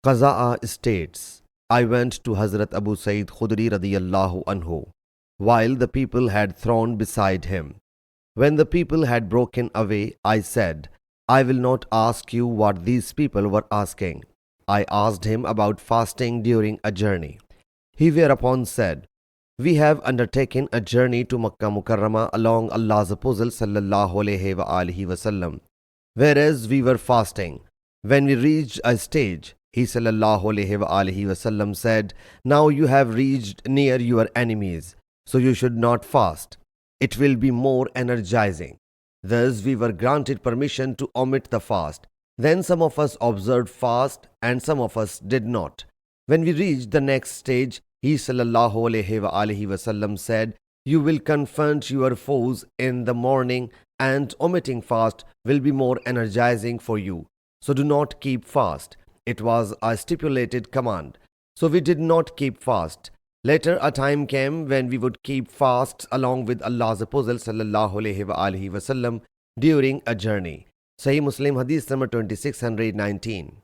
Qaza'a states, I went to Hazrat Abu Sa'id Khudri radiyallahu anhu, while the people had thrown beside him. When the people had broken away, I said, I will not ask you what these people were asking. I asked him about fasting during a journey. He whereupon said, we have undertaken a journey to Makkah Mukarramah along Allah's Apostle sallallahu alayhi wa alihi wasallam, whereas we were fasting. When we reached a stage, he sallallahu alayhi wa alihi wasallam said, now you have reached near your enemies, so you should not fast. It will be more energizing. Thus we were granted permission to omit the fast. Then some of us observed fast and some of us did not. When we reached the next stage, he sallallahu alayhi wa alihi wasallam said, you will confront your foes in the morning and omitting fast will be more energizing for you. So do not keep fast. It was a stipulated command. So we did not keep fast. Later a time came when we would keep fasts along with Allah's Apostle sallallahu alayhi wa alihi wasallam during a journey. Sahih Muslim Hadees number 2619.